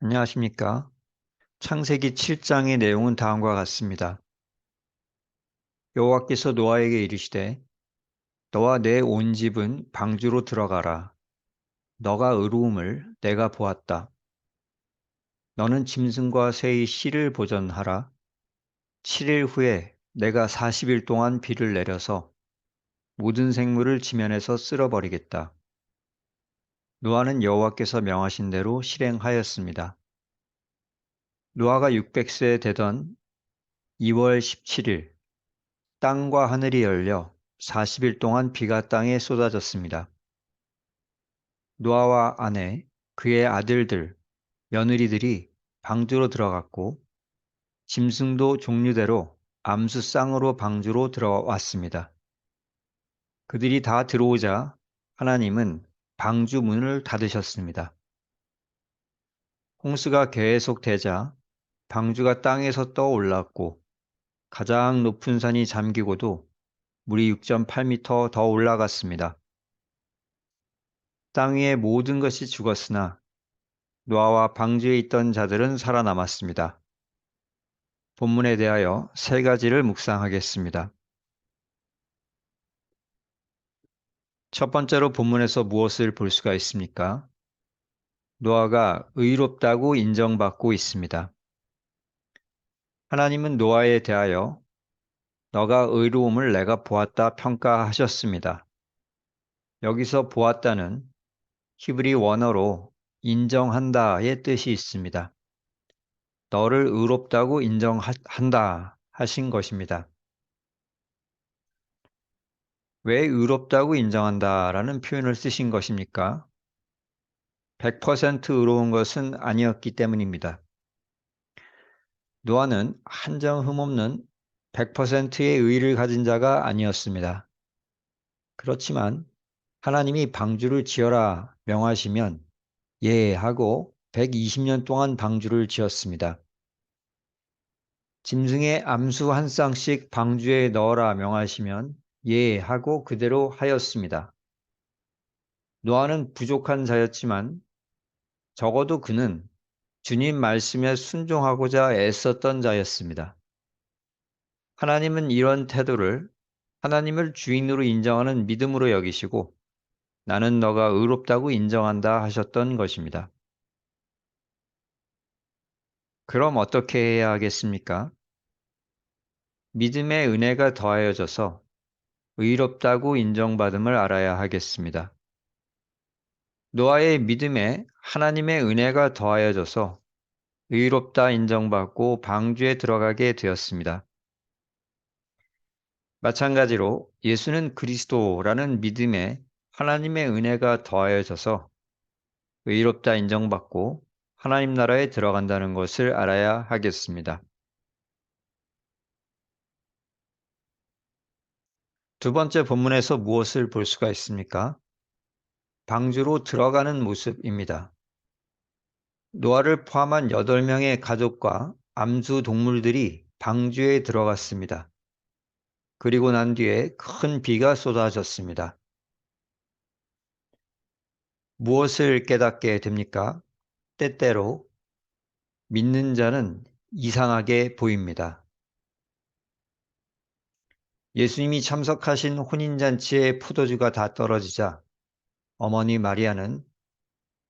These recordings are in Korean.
안녕하십니까? 창세기 7장의 내용은 다음과 같습니다. 여호와께서 노아에게 이르시되 너와 내 온 집은 방주로 들어가라. 너가 의로움을 내가 보았다. 너는 짐승과 새의 씨를 보전하라. 7일 후에 내가 40일 동안 비를 내려서 모든 생물을 지면에서 쓸어버리겠다. 노아는 여호와께서 명하신 대로 실행하였습니다. 노아가 600세 되던 2월 17일 땅과 하늘이 열려 40일 동안 비가 땅에 쏟아졌습니다. 노아와 아내, 그의 아들들, 며느리들이 방주로 들어갔고 짐승도 종류대로 암수 쌍으로 방주로 들어왔습니다. 그들이 다 들어오자 하나님은 방주 문을 닫으셨습니다. 홍수가 계속되자 방주가 땅에서 떠올랐고 가장 높은 산이 잠기고도 물이 6.8m 더 올라갔습니다. 땅 위의 모든 것이 죽었으나 노아와 방주에 있던 자들은 살아남았습니다. 본문에 대하여 세 가지를 묵상하겠습니다. 첫 번째로 본문에서 무엇을 볼 수가 있습니까? 노아가 의롭다고 인정받고 있습니다. 하나님은 노아에 대하여 너가 의로움을 내가 보았다 평가하셨습니다. 여기서 보았다는 히브리 원어로 인정한다의 뜻이 있습니다. 너를 의롭다고 인정한다 하신 것입니다. 왜 의롭다고 인정한다라는 표현을 쓰신 것입니까? 100% 의로운 것은 아니었기 때문입니다. 노아는 한 점 흠없는 100%의 의를 가진 자가 아니었습니다. 그렇지만 하나님이 방주를 지어라 명하시면 예 하고 120년 동안 방주를 지었습니다. 짐승의 암수 한 쌍씩 방주에 넣어라 명하시면 예 하고 그대로 하였습니다. 노아는 부족한 자였지만 적어도 그는 주님 말씀에 순종하고자 애썼던 자였습니다. 하나님은 이런 태도를 하나님을 주인으로 인정하는 믿음으로 여기시고 나는 너가 의롭다고 인정한다 하셨던 것입니다. 그럼 어떻게 해야 하겠습니까? 믿음의 은혜가 더하여져서 의롭다고 인정받음을 알아야 하겠습니다. 노아의 믿음에 하나님의 은혜가 더하여져서 의롭다 인정받고 방주에 들어가게 되었습니다. 마찬가지로 예수는 그리스도라는 믿음에 하나님의 은혜가 더하여져서 의롭다 인정받고 하나님 나라에 들어간다는 것을 알아야 하겠습니다. 두 번째 본문에서 무엇을 볼 수가 있습니까? 방주로 들어가는 모습입니다. 노아를 포함한 8명의 가족과 암수 동물들이 방주에 들어갔습니다. 그리고 난 뒤에 큰 비가 쏟아졌습니다. 무엇을 깨닫게 됩니까? 때때로 믿는 자는 이상하게 보입니다. 예수님이 참석하신 혼인잔치에 포도주가 다 떨어지자 어머니 마리아는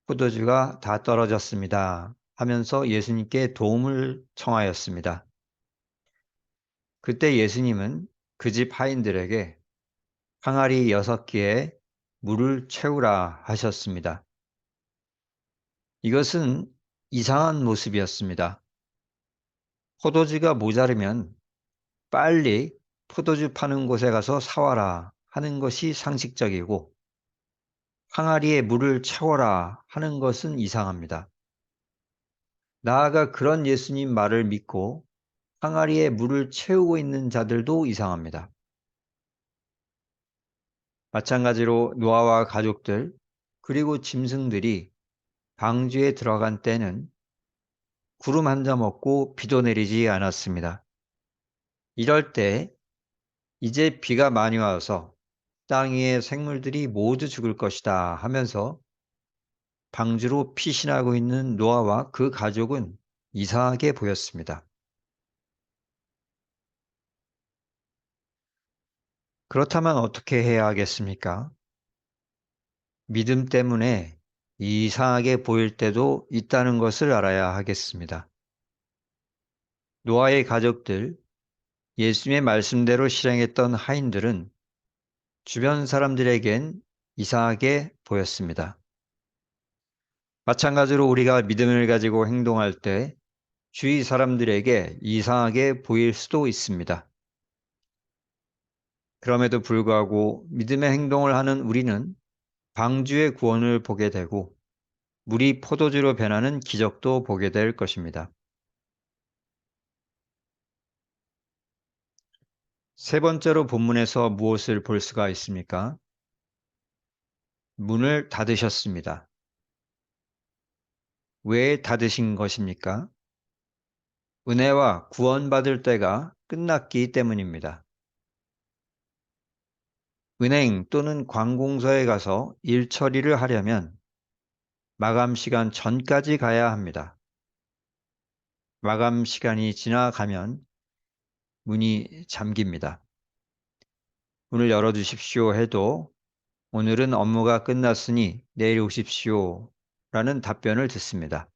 포도주가 다 떨어졌습니다 하면서 예수님께 도움을 청하였습니다. 그때 예수님은 그 집 하인들에게 항아리 6개에 물을 채우라 하셨습니다. 이것은 이상한 모습이었습니다. 포도주가 모자르면 빨리 포도주 파는 곳에 가서 사와라 하는 것이 상식적이고 항아리에 물을 채워라 하는 것은 이상합니다. 나아가 그런 예수님 말을 믿고 항아리에 물을 채우고 있는 자들도 이상합니다. 마찬가지로 노아와 가족들 그리고 짐승들이 방주에 들어간 때는 구름 한 점 없고 비도 내리지 않았습니다. 이럴 때 이제 비가 많이 와서 땅 위의 생물들이 모두 죽을 것이다 하면서 방주로 피신하고 있는 노아와 그 가족은 이상하게 보였습니다. 그렇다면 어떻게 해야 하겠습니까? 믿음 때문에 이상하게 보일 때도 있다는 것을 알아야 하겠습니다. 노아의 가족들, 예수님의 말씀대로 실행했던 하인들은 주변 사람들에겐 이상하게 보였습니다. 마찬가지로 우리가 믿음을 가지고 행동할 때 주위 사람들에게 이상하게 보일 수도 있습니다. 그럼에도 불구하고 믿음의 행동을 하는 우리는 방주의 구원을 보게 되고 물이 포도주로 변하는 기적도 보게 될 것입니다. 세 번째로 본문에서 무엇을 볼 수가 있습니까? 문을 닫으셨습니다. 왜 닫으신 것입니까? 은혜와 구원받을 때가 끝났기 때문입니다. 은행 또는 관공서에 가서 일 처리를 하려면 마감 시간 전까지 가야 합니다. 마감 시간이 지나가면 문이 잠깁니다. 문을 열어주십시오 해도 오늘은 업무가 끝났으니 내일 오십시오 라는 답변을 듣습니다.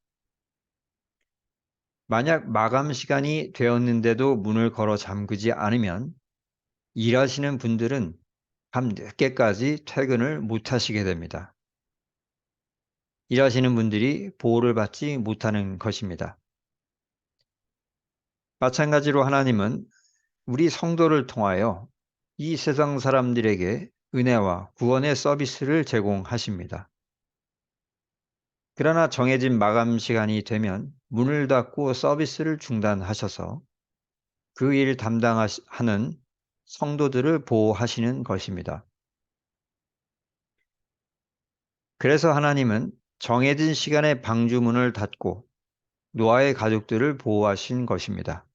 만약 마감 시간이 되었는데도 문을 걸어 잠그지 않으면 일하시는 분들은 밤 늦게까지 퇴근을 못 하시게 됩니다. 일하시는 분들이 보호를 받지 못하는 것입니다. 마찬가지로 하나님은 우리 성도를 통하여 이 세상 사람들에게 은혜와 구원의 서비스를 제공하십니다. 그러나 정해진 마감 시간이 되면 문을 닫고 서비스를 중단하셔서 그 일 담당하는 성도들을 보호하시는 것입니다. 그래서 하나님은 정해진 시간에 방주문을 닫고 노아의 가족들을 보호하신 것입니다.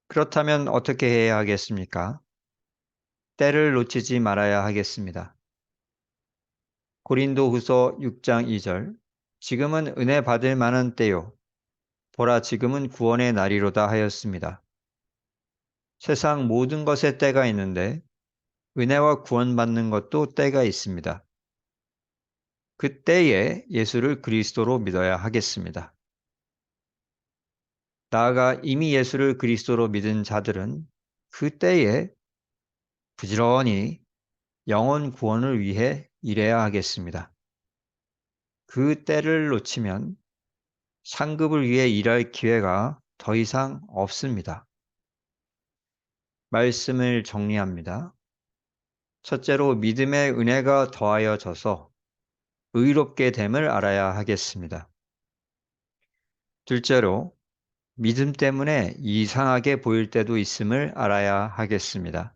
그렇다면 어떻게 해야 하겠습니까? 때를 놓치지 말아야 하겠습니다. 고린도후서 6장 2절 지금은 은혜 받을 만한 때요 보라 지금은 구원의 날이로다 하였습니다. 세상 모든 것에 때가 있는데 은혜와 구원받는 것도 때가 있습니다. 그 때에 예수를 그리스도로 믿어야 하겠습니다. 나아가 이미 예수를 그리스도로 믿은 자들은 그 때에 부지런히 영혼 구원을 위해 일해야 하겠습니다. 그 때를 놓치면 상급을 위해 일할 기회가 더 이상 없습니다. 말씀을 정리합니다. 첫째로 믿음의 은혜가 더하여져서 의롭게 됨을 알아야 하겠습니다. 둘째로 믿음 때문에 이상하게 보일 때도 있음을 알아야 하겠습니다.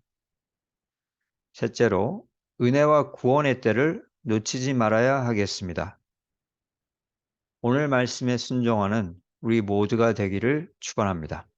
셋째로 은혜와 구원의 때를 놓치지 말아야 하겠습니다. 오늘 말씀에 순종하는 우리 모두가 되기를 축원합니다.